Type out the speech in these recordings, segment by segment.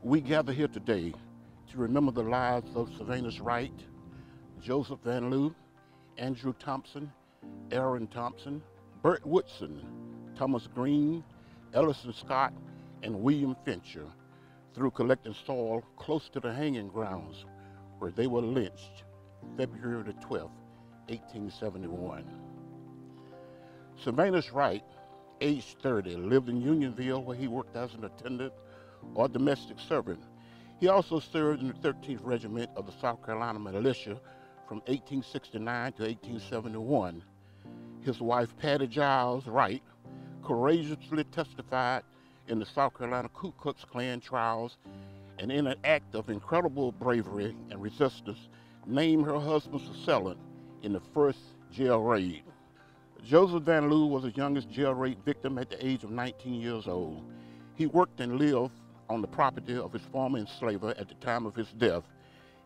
We gather here today to remember the lives of Sylvanus Wright, Joseph Van Lew, Andrew Thompson, Aaron Thompson, Bert Woodson, Thomas Green, Ellison Scott, and William Fincher through collecting soil close to the hanging grounds where they were lynched February the 12th, 1871. Sylvanus Wright, age 30, lived in Unionville where he worked as an attendant or domestic servant. He also served in the 13th Regiment of the South Carolina Militia from 1869 to 1871. His wife, Patty Giles Wright, courageously testified in the South Carolina Ku Klux Klan trials, and in an act of incredible bravery and resistance, named her husband's assailant in the first jail raid. Joseph Van Lew was the youngest jail raid victim at the age of 19 years old. He worked and lived on the property of his former enslaver at the time of his death.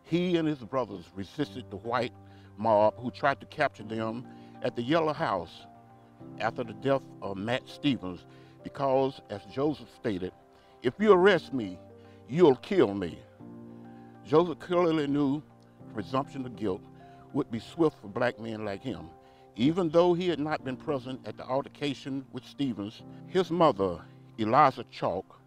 He and his brothers resisted the white mob who tried to capture them at the Yellow House after the death of Matt Stevens because, as Joseph stated, "If you arrest me, you'll kill me." Joseph clearly knew the presumption of guilt would be swift for black men like him. Even though he had not been present at the altercation with Stevens, his mother, Eliza Chalk,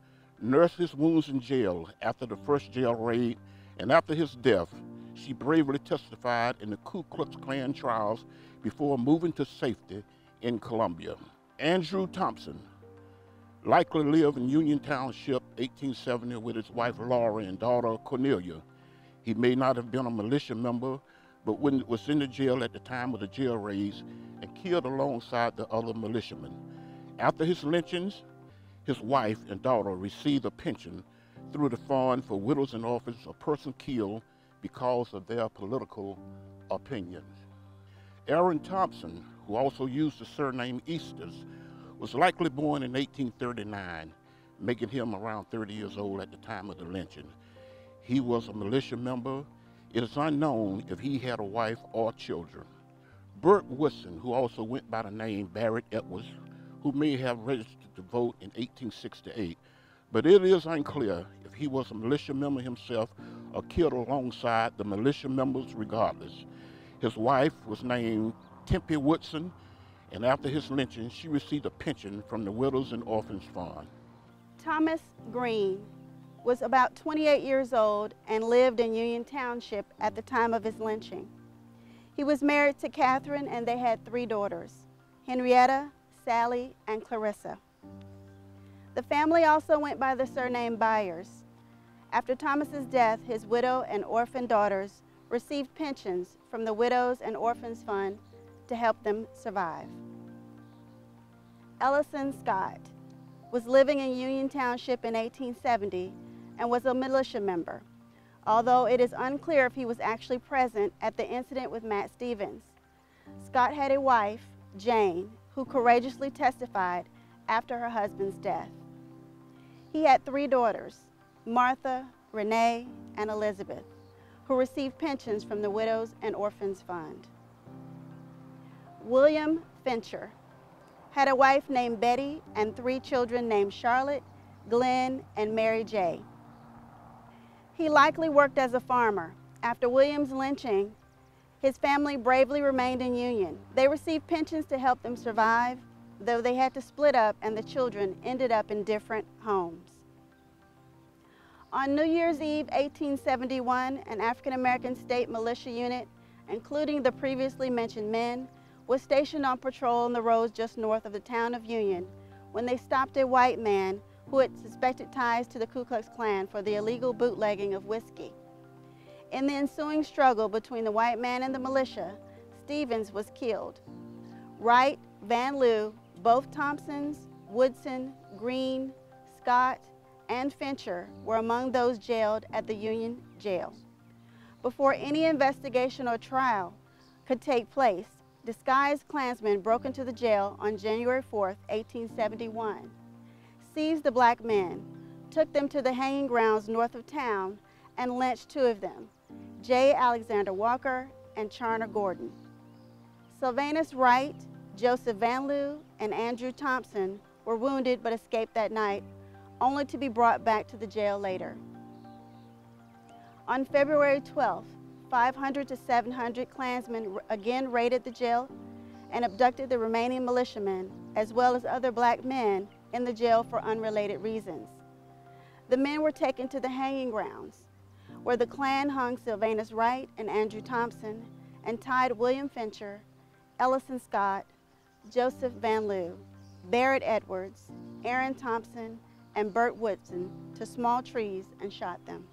nursed his wounds in jail after the first jail raid, and after his death, she bravely testified in the Ku Klux Klan trials before moving to safety in Columbia. Andrew Thompson likely lived in Union Township 1870 with his wife Laura and daughter Cornelia. He may not have been a militia member, but was in the jail at the time of the jail raids and killed alongside the other militiamen. After his lynchings, his wife and daughter received a pension through the Fund for Widows and Orphans of persons killed because of their political opinions. Aaron Thompson, who also used the surname Easters, was likely born in 1839, making him around 30 years old at the time of the lynching. He was a militia member. It is unknown if he had a wife or children. Bert Woodson, who also went by the name Barrett Edwards, who may have registered to vote in 1868, but it is unclear if he was a militia member himself or killed alongside the militia members regardless. His wife was named Tempe Woodson, and after his lynching, she received a pension from the Widows and Orphans Fund. Thomas Green was about 28 years old and lived in Union Township at the time of his lynching. He was married to Catherine and they had 3 daughters, Henrietta, Sally, and Clarissa. The family also went by the surname Byers. After Thomas's death, his widow and orphan daughters received pensions from the Widows and Orphans Fund to help them survive. Ellison Scott was living in Union Township in 1870 and was a militia member, although it is unclear if he was actually present at the incident with Matt Stevens. Scott had a wife, Jane, who courageously testified after her husband's death. He had 3 daughters, Martha, Renee, and Elizabeth, who received pensions from the Widows and Orphans Fund. William Fincher had a wife named Betty and 3 children named Charlotte, Glenn, and Mary J. He likely worked as a farmer. After William's lynching, his family bravely remained in Union. They received pensions to help them survive, though they had to split up and the children ended up in different homes. On New Year's Eve, 1871, an African-American state militia unit, including the previously mentioned men, was stationed on patrol on the roads just north of the town of Union when they stopped a white man who had suspected ties to the Ku Klux Klan for the illegal bootlegging of whiskey. In the ensuing struggle between the white man and the militia, Stevens was killed. Wright, Van Lew, both Thompsons, Woodson, Green, Scott, and Fincher were among those jailed at the Union jail. Before any investigation or trial could take place, disguised Klansmen broke into the jail on January 4, 1871, seized the black men, took them to the hanging grounds north of town, and lynched 2 of them, J. Alexander Walker and Charner Gordon. Sylvanus Wright, Joseph Van Lew, and Andrew Thompson were wounded but escaped that night, only to be brought back to the jail later. On February 12th, 500 to 700 Klansmen again raided the jail and abducted the remaining militiamen, as well as other black men in the jail for unrelated reasons. The men were taken to the hanging grounds, where the Klan hung Sylvanus Wright and Andrew Thompson and tied William Fincher, Ellison Scott, Joseph Van Lew, Barrett Edwards, Aaron Thompson, and Bert Woodson to small trees and shot them.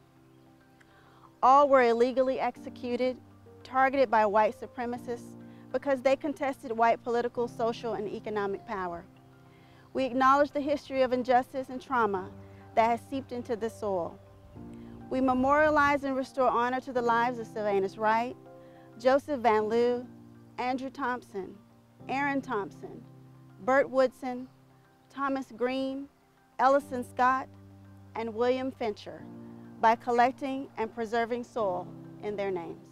All were illegally executed, targeted by white supremacists because they contested white political, social, and economic power. We acknowledge the history of injustice and trauma that has seeped into this soil. We memorialize and restore honor to the lives of Sylvanus Wright, Joseph Van Lew, Andrew Thompson, Aaron Thompson, Bert Woodson, Thomas Green, Ellison Scott, and William Fincher by collecting and preserving soil in their names.